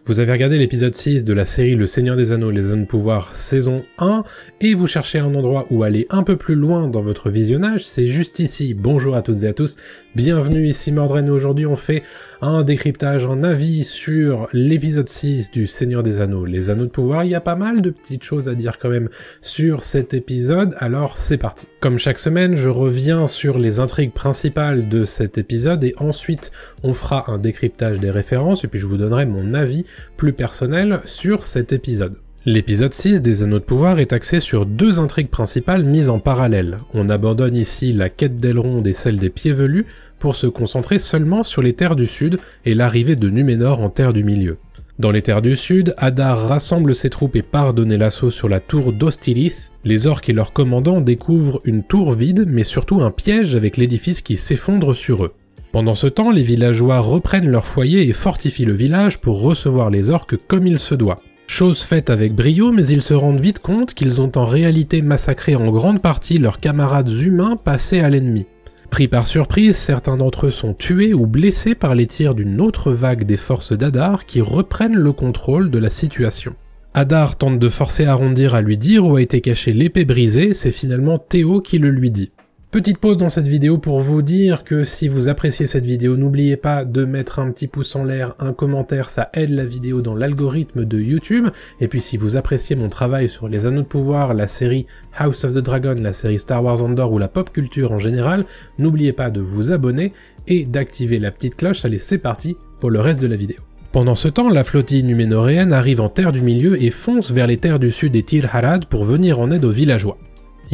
Vous avez regardé l'épisode 6 de la série Le Seigneur des Anneaux, les Anneaux de Pouvoir, saison 1, et vous cherchez un endroit où aller un peu plus loin dans votre visionnage, c'est juste ici. Bonjour à toutes et à tous, bienvenue ici Mordred, et aujourd'hui on fait un décryptage, un avis sur l'épisode 6 du Seigneur des Anneaux, les Anneaux de Pouvoir. Il y a pas mal de petites choses à dire quand même sur cet épisode, alors c'est parti. Comme chaque semaine, je reviens sur les intrigues principales de cet épisode, et ensuite on fera un décryptage des références, et puis je vous donnerai mon avis plus personnel sur cet épisode. L'épisode 6 des Anneaux de Pouvoir est axé sur deux intrigues principales mises en parallèle. On abandonne ici la quête d'Elrond et celle des Pieds Velus pour se concentrer seulement sur les terres du Sud et l'arrivée de Núménor en terre du Milieu. Dans les terres du Sud, Adar rassemble ses troupes et part donner l'assaut sur la tour d'Ostirith. Les orques et leurs commandants découvrent une tour vide, mais surtout un piège avec l'édifice qui s'effondre sur eux. Pendant ce temps, les villageois reprennent leur foyer et fortifient le village pour recevoir les orques comme il se doit. Chose faite avec brio, mais ils se rendent vite compte qu'ils ont en réalité massacré en grande partie leurs camarades humains passés à l'ennemi. Pris par surprise, certains d'entre eux sont tués ou blessés par les tirs d'une autre vague des forces d'Adar qui reprennent le contrôle de la situation. Adar tente de forcer Arondir à lui dire où a été cachée l'épée brisée, c'est finalement Théo qui le lui dit. Petite pause dans cette vidéo pour vous dire que si vous appréciez cette vidéo, n'oubliez pas de mettre un petit pouce en l'air, un commentaire, ça aide la vidéo dans l'algorithme de YouTube. Et puis si vous appréciez mon travail sur les Anneaux de Pouvoir, la série House of the Dragon, la série Star Wars Andor ou la pop culture en général, n'oubliez pas de vous abonner et d'activer la petite cloche. Allez, c'est parti pour le reste de la vidéo. Pendant ce temps, la flottille numénoréenne arrive en terre du Milieu et fonce vers les terres du Sud et Tir Harad pour venir en aide aux villageois.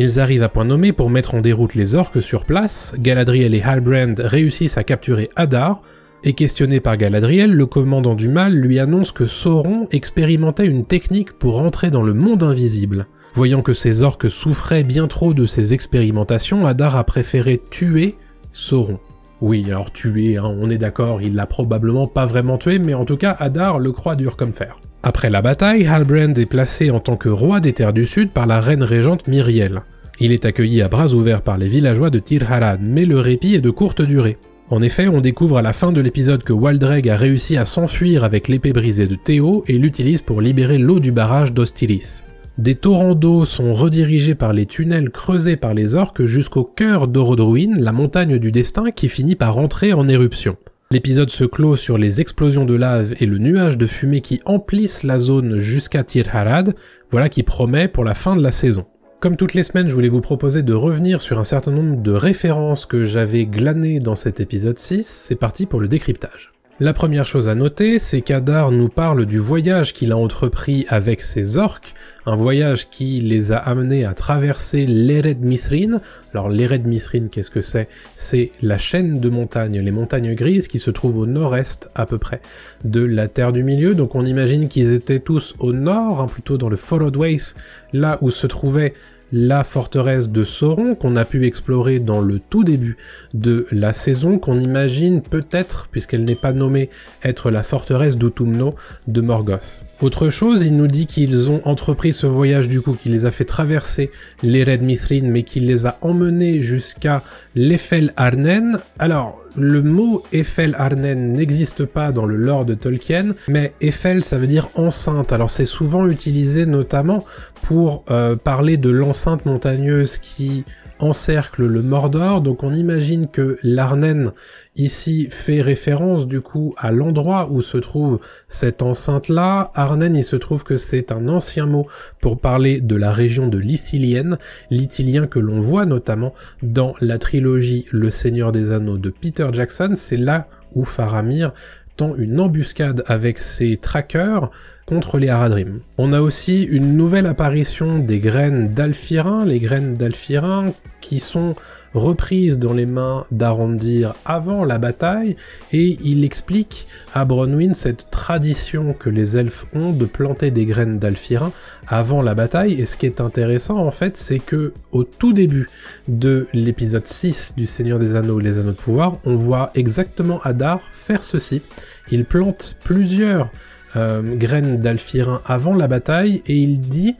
Ils arrivent à point nommé pour mettre en déroute les orques sur place. Galadriel et Halbrand réussissent à capturer Adar, et questionné par Galadriel, le commandant du mal lui annonce que Sauron expérimentait une technique pour entrer dans le monde invisible. Voyant que ces orques souffraient bien trop de ces expérimentations, Adar a préféré tuer Sauron. Oui, alors tuer, on est d'accord, il l'a probablement pas vraiment tué, mais en tout cas Adar le croit dur comme fer. Après la bataille, Halbrand est placé en tant que roi des terres du Sud par la reine régente Myriel. Il est accueilli à bras ouverts par les villageois de Tir Harad, mais le répit est de courte durée. En effet, on découvre à la fin de l'épisode que Waldreg a réussi à s'enfuir avec l'épée brisée de Théo et l'utilise pour libérer l'eau du barrage d'Ostirith. Des torrents d'eau sont redirigés par les tunnels creusés par les orques jusqu'au cœur d'Orodruin, la montagne du destin qui finit par entrer en éruption. L'épisode se clôt sur les explosions de lave et le nuage de fumée qui emplissent la zone jusqu'à Tir Harad, voilà qui promet pour la fin de la saison. Comme toutes les semaines, je voulais vous proposer de revenir sur un certain nombre de références que j'avais glanées dans cet épisode 6, c'est parti pour le décryptage. La première chose à noter, c'est qu'Adar nous parle du voyage qu'il a entrepris avec ses orques, un voyage qui les a amenés à traverser l'Ered Mithrin. Alors l'Ered Mithrin, qu'est-ce que c'est? C'est la chaîne de montagnes, les montagnes grises qui se trouvent au nord-est à peu près de la Terre du Milieu, donc on imagine qu'ils étaient tous au nord, plutôt dans le Forodwaith, là où se trouvait la forteresse de Sauron qu'on a pu explorer dans le tout début de la saison, qu'on imagine peut-être, puisqu'elle n'est pas nommée, être la forteresse d'Utumno de Morgoth. Autre chose, il nous dit qu'ils ont entrepris ce voyage du coup, qui les a fait traverser l'Ered Mithrin, mais qui les a emmenés jusqu'à l'Efel Arnen. Alors, le mot Efel Arnen n'existe pas dans le lore de Tolkien, mais Efel ça veut dire enceinte. Alors c'est souvent utilisé notamment pour parler de l'enceinte montagneuse qui encercle le Mordor, donc on imagine que l'Arnen ici fait référence du coup à l'endroit où se trouve cette enceinte-là. Arnen, il se trouve que c'est un ancien mot pour parler de la région de l'Ithilien que l'on voit notamment dans la trilogie Le Seigneur des Anneaux de Peter Jackson. C'est là où Faramir tend une embuscade avec ses trackers contre les Haradrim. On a aussi une nouvelle apparition des graines d'Alfirin, les graines d'Alfirin qui sont reprises dans les mains d'Arondir avant la bataille, et il explique à Bronwyn cette tradition que les elfes ont de planter des graines d'Alfirin avant la bataille, et ce qui est intéressant en fait, c'est que au tout début de l'épisode 6 du Seigneur des Anneaux, les Anneaux de Pouvoir, on voit exactement Adar faire ceci. Il plante plusieurs graines d'Alfirin avant la bataille, et il dit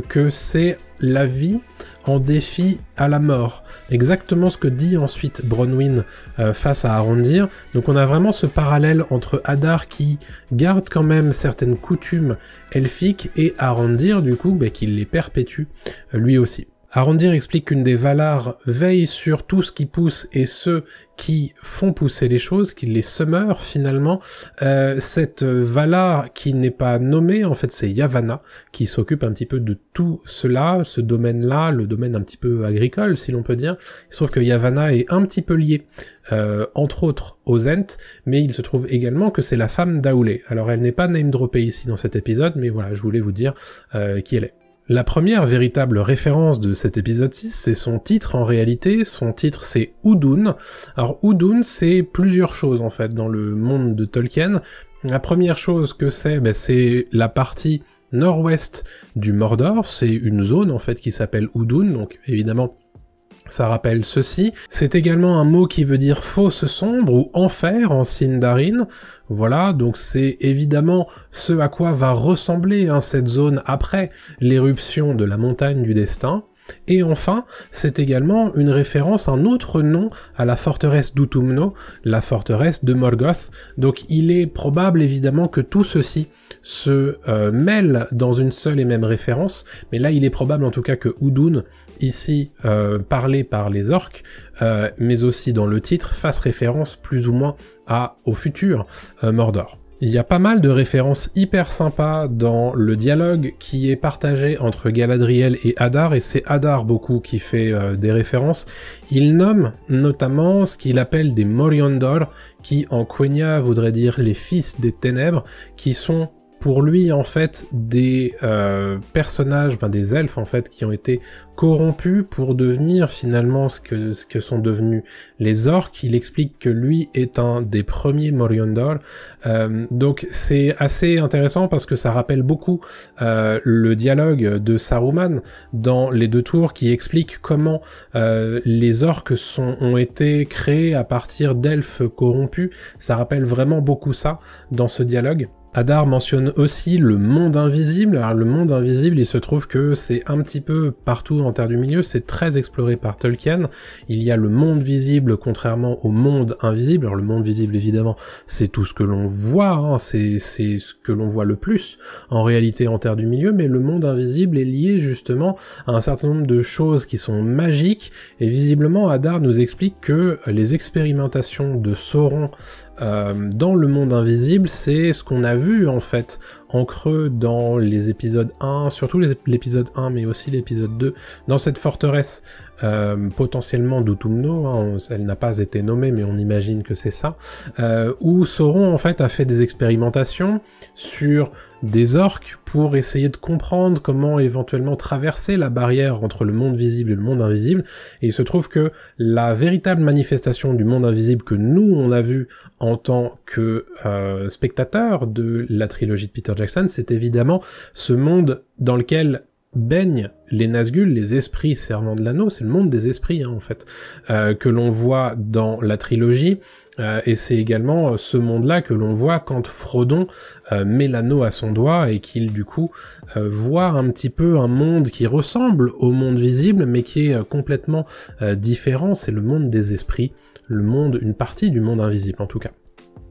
que c'est la vie en défi à la mort. Exactement ce que dit ensuite Bronwyn face à Arondir. Donc on a vraiment ce parallèle entre Hadar qui garde quand même certaines coutumes elfiques et Arondir du coup qui les perpétue lui aussi. Arondir explique qu'une des Valar veille sur tout ce qui pousse et ceux qui font pousser les choses, qui les semeur finalement. Cette Valar qui n'est pas nommée, en fait c'est Yavanna, qui s'occupe un petit peu de tout cela, ce domaine-là, le domaine un petit peu agricole si l'on peut dire. Sauf que Yavanna est un petit peu liée, entre autres aux Ents, mais il se trouve également que c'est la femme d'Aulé. Alors elle n'est pas name-droppée ici dans cet épisode, mais voilà, je voulais vous dire qui elle est. La première véritable référence de cet épisode 6, c'est son titre en réalité. Son titre c'est Udun. Alors Udun c'est plusieurs choses en fait dans le monde de Tolkien. La première chose que c'est la partie nord-ouest du Mordor, c'est une zone en fait qui s'appelle Udun, donc évidemment ça rappelle ceci. C'est également un mot qui veut dire fosse sombre ou enfer en Sindarin. Voilà, donc c'est évidemment ce à quoi va ressembler cette zone après l'éruption de la montagne du destin. Et enfin, c'est également une référence, un autre nom à la forteresse d'Utumno, la forteresse de Morgoth. Donc il est probable évidemment que tout ceci se mêle dans une seule et même référence, mais là il est probable en tout cas que Udun, ici parlé par les orques, mais aussi dans le titre, fasse référence plus ou moins au futur Mordor. Il y a pas mal de références hyper sympas dans le dialogue qui est partagé entre Galadriel et Hadar, et c'est Hadar beaucoup qui fait des références. Il nomme notamment ce qu'il appelle des Moriondor, qui en Quenya voudrait dire les fils des ténèbres, qui sont pour lui en fait des personnages, des elfes en fait, qui ont été corrompus pour devenir finalement ce que sont devenus les orques. Il explique que lui est un des premiers Moriondor, donc c'est assez intéressant parce que ça rappelle beaucoup le dialogue de Saruman dans les Deux Tours qui explique comment les orques ont été créés à partir d'elfes corrompus. Ça rappelle vraiment beaucoup ça dans ce dialogue. Hadar mentionne aussi le monde invisible. Alors le monde invisible, il se trouve que c'est un petit peu partout en Terre du Milieu, c'est très exploré par Tolkien. Il y a le monde visible contrairement au monde invisible. Alors le monde visible évidemment, c'est tout ce que l'on voit, c'est ce que l'on voit le plus en réalité en Terre du Milieu, mais le monde invisible est lié justement à un certain nombre de choses qui sont magiques, et visiblement Hadar nous explique que les expérimentations de Sauron dans le monde invisible, c'est ce qu'on a vu en fait en creux dans les épisodes 1, surtout l'épisode 1 mais aussi l'épisode 2, dans cette forteresse potentiellement d'Utumno, elle n'a pas été nommée mais on imagine que c'est ça, où Sauron en fait a fait des expérimentations sur des orques pour essayer de comprendre comment éventuellement traverser la barrière entre le monde visible et le monde invisible, et il se trouve que la véritable manifestation du monde invisible que nous on a vu en tant que spectateur de la trilogie de Peter Jackson, c'est évidemment ce monde dans lequel baignent les Nazgûl, les esprits servant de l'anneau. C'est le monde des esprits en fait, que l'on voit dans la trilogie, et c'est également ce monde-là que l'on voit quand Frodon met l'anneau à son doigt et qu'il du coup voit un petit peu un monde qui ressemble au monde visible mais qui est complètement différent. C'est le monde des esprits, une partie du monde invisible en tout cas.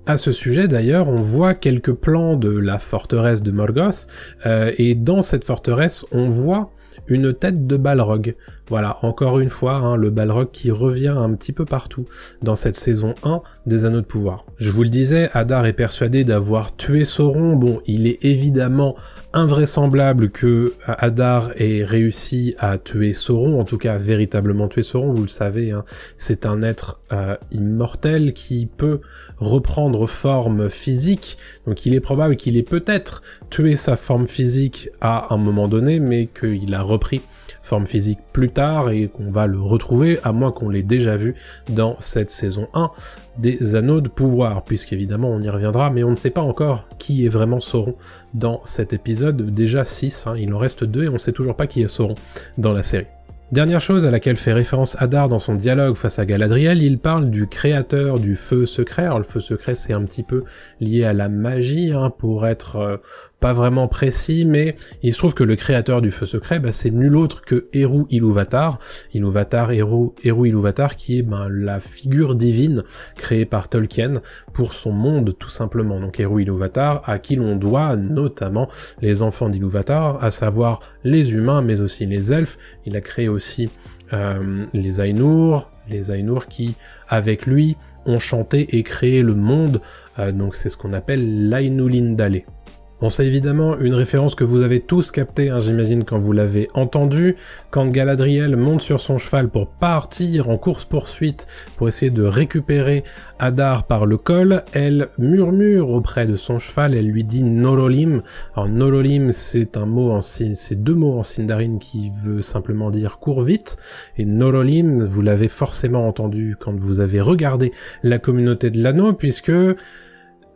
À ce sujet d'ailleurs, on voit quelques plans de la forteresse de Morgoth, et dans cette forteresse, on voit une tête de Balrog. Voilà, encore une fois, le Balrog qui revient un petit peu partout dans cette saison 1 des Anneaux de Pouvoir. Je vous le disais, Hadar est persuadé d'avoir tué Sauron. Bon, il est évidemment invraisemblable que Hadar ait réussi à tuer Sauron, en tout cas véritablement tuer Sauron, vous le savez, c'est un être immortel qui peut reprendre forme physique, donc il est probable qu'il ait peut-être tué sa forme physique à un moment donné, mais qu'il a repris forme physique plus tard et qu'on va le retrouver, à moins qu'on l'ait déjà vu dans cette saison 1 des Anneaux de Pouvoir, puisqu'évidemment on y reviendra, mais on ne sait pas encore qui est vraiment Sauron dans cet épisode, déjà 6, il en reste 2 et on ne sait toujours pas qui est Sauron dans la série. Dernière chose à laquelle fait référence Hadar dans son dialogue face à Galadriel, il parle du créateur du feu secret. Alors le feu secret c'est un petit peu lié à la magie, hein, pour être pas vraiment précis, mais il se trouve que le créateur du feu secret, c'est nul autre que Eru Ilúvatar. Eru Ilúvatar qui est la figure divine créée par Tolkien pour son monde tout simplement. Donc Eru Ilúvatar à qui l'on doit notamment les enfants d'Ilúvatar, à savoir les humains mais aussi les elfes. Il a créé aussi les Ainur qui, avec lui, ont chanté et créé le monde, donc c'est ce qu'on appelle l'Ainulindale. Bon, c'est évidemment une référence que vous avez tous captée, hein, j'imagine, quand vous l'avez entendu. Quand Galadriel monte sur son cheval pour partir en course-poursuite, pour essayer de récupérer Hadar par le col, elle murmure auprès de son cheval, elle lui dit Nololim. Alors Nololim, c'est deux mots en Sindarin qui veut simplement dire cours vite, et Nololim, vous l'avez forcément entendu quand vous avez regardé La Communauté de l'Anneau, puisque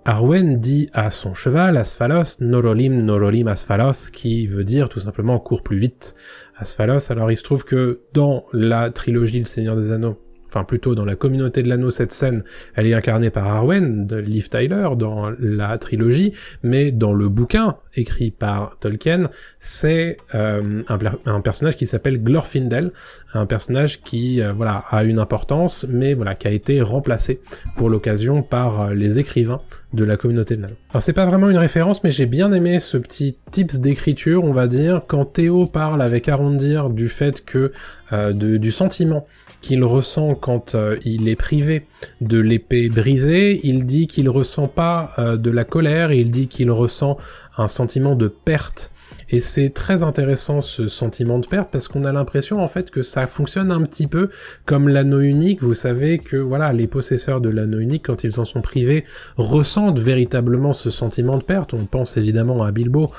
Arwen dit à son cheval, Asphalos, Nololim, Nololim, Asphalos, qui veut dire tout simplement cours plus vite. Asphalos, alors il se trouve que dans la trilogie Le Seigneur des Anneaux, enfin plutôt dans La Communauté de l'Anneau, cette scène, elle est incarnée par Arwen, de Liv Tyler, dans la trilogie, mais dans le bouquin écrit par Tolkien, c'est un personnage qui s'appelle Glorfindel, un personnage qui a une importance, mais qui a été remplacé pour l'occasion par les écrivains de La Communauté de l'Anneau. Alors c'est pas vraiment une référence, mais j'ai bien aimé ce petit tips d'écriture, on va dire, quand Théo parle avec Arondir du fait que du sentiment qu'il ressent quand il est privé de l'épée brisée, il dit qu'il ressent pas de la colère, il dit qu'il ressent un sentiment de perte. Et c'est très intéressant ce sentiment de perte parce qu'on a l'impression en fait que ça fonctionne un petit peu comme l'anneau unique. Vous savez que les possesseurs de l'anneau unique, quand ils en sont privés, ressentent véritablement ce sentiment de perte. On pense évidemment à Bilbo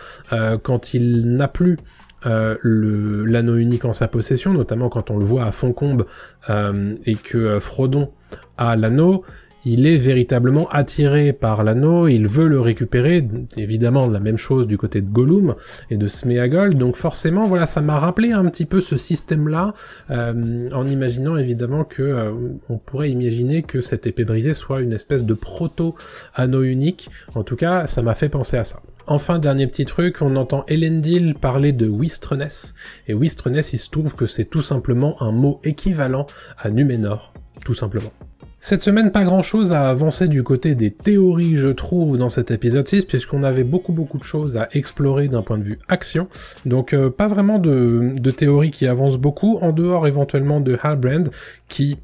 quand il n'a plus l'anneau unique en sa possession, notamment quand on le voit à Foncombe et que Frodon a l'anneau. Il est véritablement attiré par l'anneau, il veut le récupérer, évidemment la même chose du côté de Gollum et de Sméagol, donc forcément ça m'a rappelé un petit peu ce système-là, en imaginant évidemment que on pourrait imaginer que cette épée brisée soit une espèce de proto-anneau unique, en tout cas ça m'a fait penser à ça. Enfin, dernier petit truc, on entend Elendil parler de Wistreness, et Wistreness il se trouve que c'est tout simplement un mot équivalent à Numénor, tout simplement. Cette semaine, pas grand chose à avancer du côté des théories, je trouve, dans cet épisode 6, puisqu'on avait beaucoup de choses à explorer d'un point de vue action, donc pas vraiment de théories qui avancent beaucoup, en dehors éventuellement de Halbrand, qui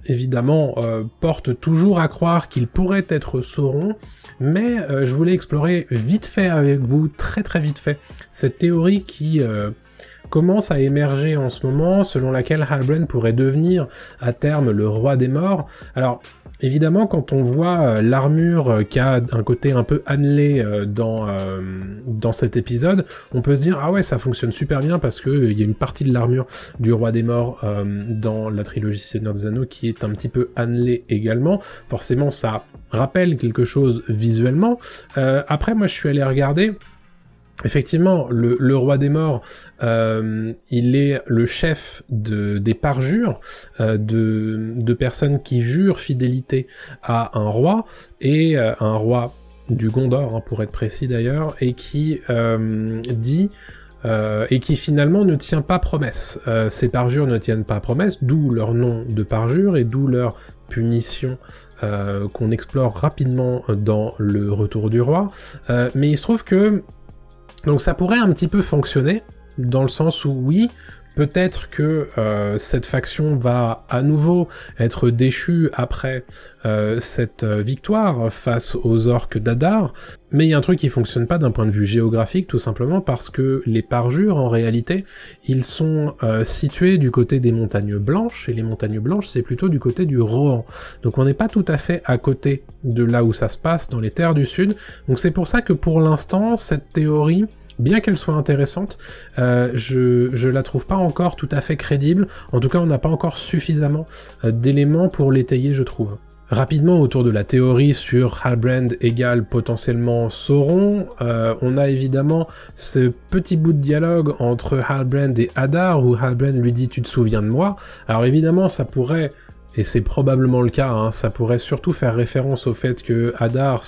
évidemment porte toujours à croire qu'il pourrait être Sauron, mais je voulais explorer vite fait avec vous, très vite fait, cette théorie qui commence à émerger en ce moment, selon laquelle Halbrand pourrait devenir à terme le roi des morts. Alors évidemment, quand on voit l'armure qui a un côté un peu annelé dans cet épisode, on peut se dire ah ouais, ça fonctionne super bien parce que il y a une partie de l'armure du roi des morts dans la trilogie Seigneur des Anneaux qui est un petit peu annelée également. Forcément, ça rappelle quelque chose visuellement. Après, moi, je suis allé regarder. Effectivement, le roi des morts, il est le chef des parjures, de personnes qui jurent fidélité à un roi, et un roi du Gondor, pour être précis d'ailleurs, et qui dit... et qui finalement ne tient pas promesse. Ces parjures ne tiennent pas promesse, d'où leur nom de parjure, et d'où leur punition qu'on explore rapidement dans le Retour du roi. Mais il se trouve que donc ça pourrait un petit peu fonctionner, dans le sens où oui, peut-être que cette faction va à nouveau être déchue après cette victoire face aux orques d'Adar, mais il y a un truc qui fonctionne pas d'un point de vue géographique, tout simplement parce que les parjures, en réalité, ils sont situés du côté des montagnes blanches, et les montagnes blanches, c'est plutôt du côté du Rohan. Donc on n'est pas tout à fait à côté de là où ça se passe, dans les terres du Sud, donc c'est pour ça que pour l'instant, cette théorie, bien qu'elle soit intéressante, je la trouve pas encore tout à fait crédible. En tout cas, on n'a pas encore suffisamment d'éléments pour l'étayer, je trouve. Rapidement, autour de la théorie sur Halbrand égale potentiellement Sauron, on a évidemment ce petit bout de dialogue entre Halbrand et Hadar, où Halbrand lui dit « tu te souviens de moi ?» Alors évidemment, ça pourrait, et c'est probablement le cas, hein, ça pourrait surtout faire référence au fait que Hadar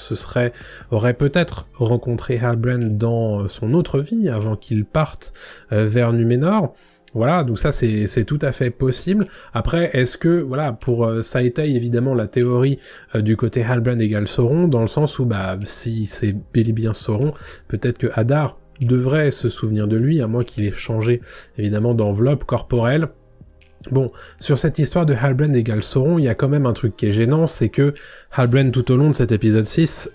aurait peut-être rencontré Halbrand dans son autre vie, avant qu'il parte vers Numénor. Voilà, donc ça c'est tout à fait possible. Après, est-ce que, voilà, ça étaye évidemment la théorie du côté Halbrand égale Sauron, dans le sens où, si c'est bel et bien Sauron, peut-être que Hadar devrait se souvenir de lui, à moins qu'il ait changé, évidemment, d'enveloppe corporelle. Bon, sur cette histoire de Halbrand égale Sauron, il y a quand même un truc qui est gênant, c'est que Halbrand, tout au long de cet épisode 6,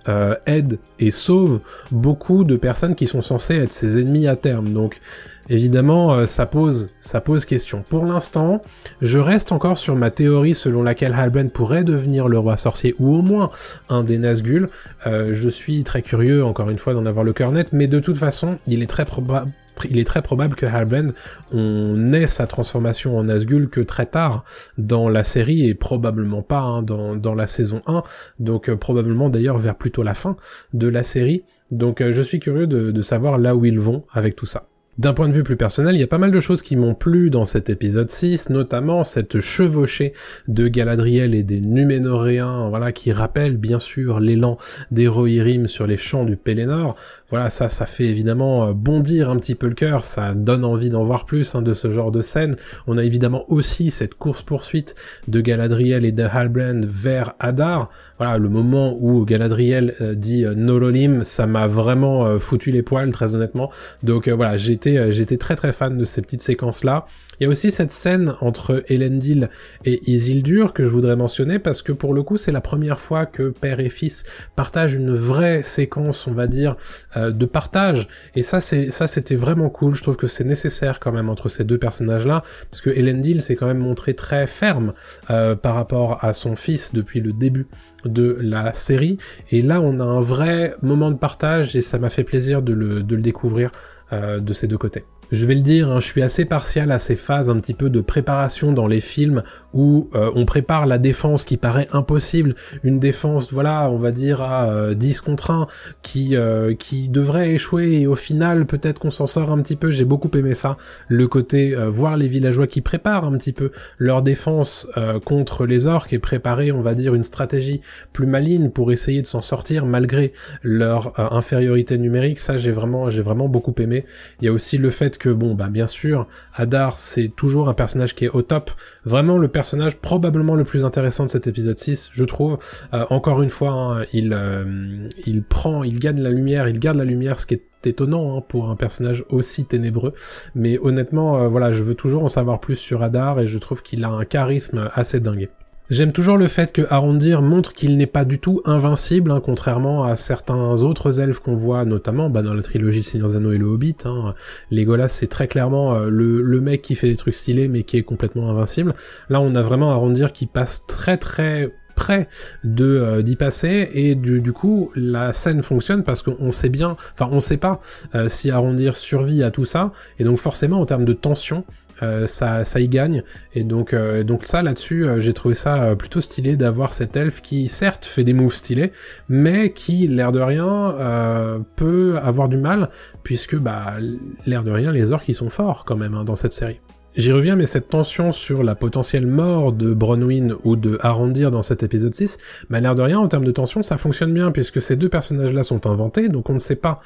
aide et sauve beaucoup de personnes qui sont censées être ses ennemis à terme, donc évidemment, ça pose question. Pour l'instant, je reste encore sur ma théorie selon laquelle Halbrand pourrait devenir le roi sorcier, ou au moins un des Nazgûl. Je suis très curieux, encore une fois, d'en avoir le cœur net, mais de toute façon, il est très probable que Halbrand, on ait sa transformation en Nazgûl que très tard dans la série, et probablement pas hein, dans la saison 1, donc probablement d'ailleurs vers plutôt la fin de la série. Donc je suis curieux de savoir là où ils vont avec tout ça. D'un point de vue plus personnel, il y a pas mal de choses qui m'ont plu dans cet épisode 6, notamment cette chevauchée de Galadriel et des Numénoréens, voilà, qui rappelle bien sûr l'élan des Rohirrim sur les champs du Pelennor. Voilà, ça fait évidemment bondir un petit peu le cœur, ça donne envie d'en voir plus hein, de ce genre de scène. On a évidemment aussi cette course-poursuite de Galadriel et de Halbrand vers Hadar. Voilà, le moment où Galadriel dit Nololim, ça m'a vraiment foutu les poils, très honnêtement. Donc voilà, j'étais très très fan de ces petites séquences-là. Il y a aussi cette scène entre Elendil et Isildur que je voudrais mentionner parce que pour le coup c'est la première fois que père et fils partagent une vraie séquence, on va dire, de partage, et ça c'était vraiment cool. Je trouve que c'est nécessaire quand même entre ces deux personnages-là, parce que Elendil s'est quand même montré très ferme par rapport à son fils depuis le début de la série, et là on a un vrai moment de partage et ça m'a fait plaisir de le découvrir de ces deux côtés. Je vais le dire, hein, je suis assez partial à ces phases un petit peu de préparation dans les films où on prépare la défense qui paraît impossible, une défense, voilà, on va dire à 10 contre 1 qui devrait échouer, et au final peut-être qu'on s'en sort un petit peu. J'ai beaucoup aimé ça, le côté voir les villageois qui préparent un petit peu leur défense contre les orques et préparer, on va dire, une stratégie plus maligne pour essayer de s'en sortir malgré leur infériorité numérique. Ça j'ai vraiment beaucoup aimé. Il y a aussi le fait que bon, bien sûr, Hadar c'est toujours un personnage qui est au top, vraiment le personnage probablement le plus intéressant de cet épisode 6, je trouve. Encore une fois, hein, il gagne la lumière, il garde la lumière, ce qui est étonnant hein, pour un personnage aussi ténébreux, mais honnêtement, voilà, je veux toujours en savoir plus sur Hadar, et je trouve qu'il a un charisme assez dingue. J'aime toujours le fait que Arondir montre qu'il n'est pas du tout invincible, hein, contrairement à certains autres elfes qu'on voit, notamment dans la trilogie Le Seigneur des Anneaux et le Hobbit. Hein. Legolas, c'est très clairement le mec qui fait des trucs stylés, mais qui est complètement invincible. Là, on a vraiment Arondir qui passe très très près d'y passer, et du coup la scène fonctionne parce qu'on sait bien, enfin on sait pas si Arondir survit à tout ça, et donc forcément en termes de tension ça y gagne, et donc ça là-dessus j'ai trouvé ça plutôt stylé d'avoir cet elfe qui certes fait des moves stylés, mais qui l'air de rien peut avoir du mal, puisque l'air de rien les orques ils sont forts quand même hein, dans cette série. J'y reviens, mais cette tension sur la potentielle mort de Bronwyn ou de Arondir dans cet épisode 6, l'air de rien, en termes de tension, ça fonctionne bien, puisque ces deux personnages-là sont inventés, donc on ne sait pas,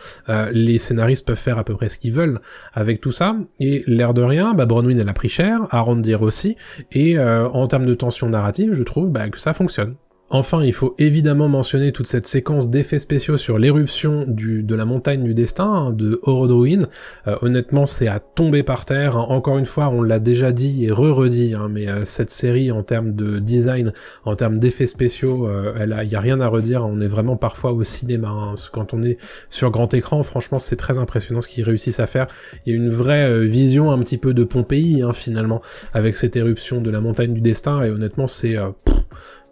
les scénaristes peuvent faire à peu près ce qu'ils veulent avec tout ça, et l'air de rien, Bronwyn elle a pris cher, Arondir aussi, et en termes de tension narrative, je trouve que ça fonctionne. Enfin, il faut évidemment mentionner toute cette séquence d'effets spéciaux sur l'éruption de la montagne du destin, hein, de Orodruin. Honnêtement, c'est à tomber par terre. Hein. Encore une fois, on l'a déjà dit et redit, hein, mais cette série, en termes de design, en termes d'effets spéciaux, il y a rien à redire. On est vraiment parfois au cinéma. Hein. Quand on est sur grand écran, franchement, c'est très impressionnant ce qu'ils réussissent à faire. Il y a une vraie vision un petit peu de Pompéi, hein, finalement, avec cette éruption de la montagne du destin, et honnêtement, c'est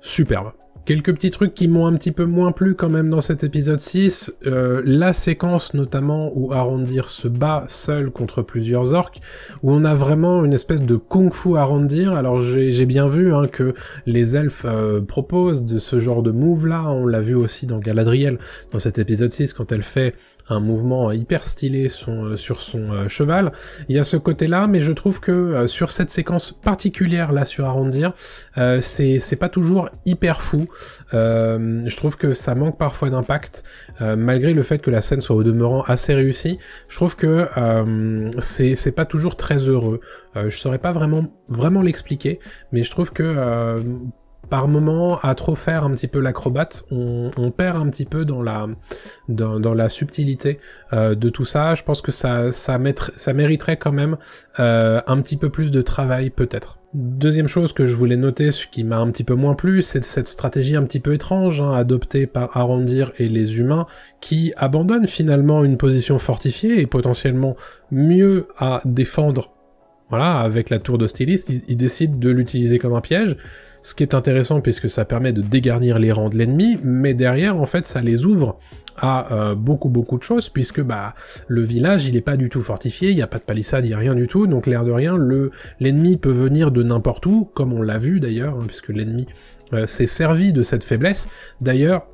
superbe. Quelques petits trucs qui m'ont un petit peu moins plu quand même dans cet épisode 6, la séquence notamment où Arondir se bat seul contre plusieurs orques, où on a vraiment une espèce de kung-fu Arondir. Alors j'ai bien vu que les elfes proposent de ce genre de move là, on l'a vu aussi dans Galadriel dans cet épisode 6 quand elle fait un mouvement hyper stylé sur son cheval. Il y a ce côté-là, mais je trouve que sur cette séquence particulière là sur Arondir, c'est pas toujours hyper fou. Je trouve que ça manque parfois d'impact, malgré le fait que la scène soit au demeurant assez réussie. Je trouve que c'est pas toujours très heureux. Je saurais pas vraiment l'expliquer, mais je trouve que par moment, à trop faire un petit peu l'acrobate, on perd un petit peu dans la subtilité de tout ça. Je pense que ça mériterait quand même un petit peu plus de travail peut-être. Deuxième chose que je voulais noter, ce qui m'a un petit peu moins plu, c'est cette stratégie un petit peu étrange adoptée par Arondir et les humains, qui abandonnent finalement une position fortifiée et potentiellement mieux à défendre. Voilà, avec la tour d'Hostilis, ils décident de l'utiliser comme un piège. Ce qui est intéressant puisque ça permet de dégarnir les rangs de l'ennemi, mais derrière, en fait, ça les ouvre à beaucoup de choses, puisque le village, il est pas du tout fortifié, il y a pas de palissade, il y a rien du tout, donc l'air de rien, l'ennemi peut venir de n'importe où, comme on l'a vu d'ailleurs, puisque l'ennemi s'est servi de cette faiblesse. D'ailleurs,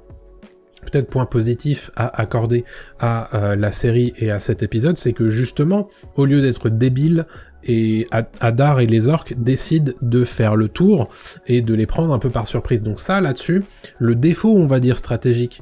peut-être point positif à accorder à la série et à cet épisode, c'est que justement, au lieu d'être débile, et Hadar et les orques décident de faire le tour et de les prendre un peu par surprise. Donc ça, là-dessus, le défaut, on va dire, stratégique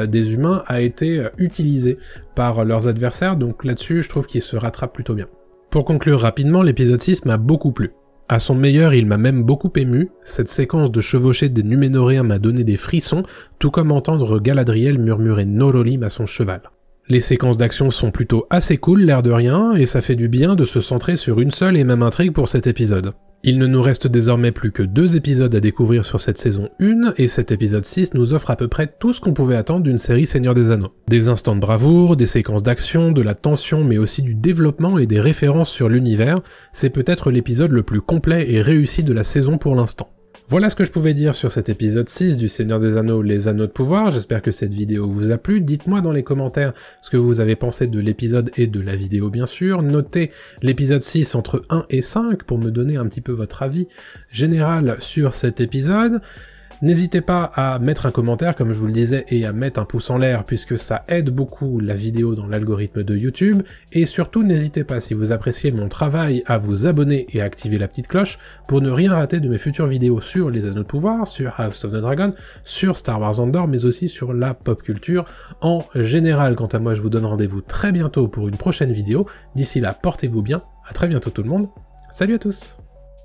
des humains a été utilisé par leurs adversaires, donc là-dessus, je trouve qu'ils se rattrapent plutôt bien. Pour conclure rapidement, l'épisode 6 m'a beaucoup plu. À son meilleur, il m'a même beaucoup ému, cette séquence de chevauchée des Numénoréens m'a donné des frissons, tout comme entendre Galadriel murmurer Norolim à son cheval. Les séquences d'action sont plutôt assez cool, l'air de rien, et ça fait du bien de se centrer sur une seule et même intrigue pour cet épisode. Il ne nous reste désormais plus que 2 épisodes à découvrir sur cette saison 1, et cet épisode 6 nous offre à peu près tout ce qu'on pouvait attendre d'une série Seigneur des Anneaux. Des instants de bravoure, des séquences d'action, de la tension, mais aussi du développement et des références sur l'univers, c'est peut-être l'épisode le plus complet et réussi de la saison pour l'instant. Voilà ce que je pouvais dire sur cet épisode 6 du Seigneur des Anneaux, les Anneaux de Pouvoir. J'espère que cette vidéo vous a plu. Dites-moi dans les commentaires ce que vous avez pensé de l'épisode et de la vidéo bien sûr. Notez l'épisode 6 entre 1 et 5 pour me donner un petit peu votre avis général sur cet épisode. N'hésitez pas à mettre un commentaire, comme je vous le disais, et à mettre un pouce en l'air, puisque ça aide beaucoup la vidéo dans l'algorithme de YouTube, et surtout n'hésitez pas, si vous appréciez mon travail, à vous abonner et à activer la petite cloche, pour ne rien rater de mes futures vidéos sur les Anneaux de Pouvoir, sur House of the Dragon, sur Star Wars Andor, mais aussi sur la pop culture en général. Quant à moi, je vous donne rendez-vous très bientôt pour une prochaine vidéo. D'ici là, portez-vous bien, à très bientôt tout le monde, salut à tous!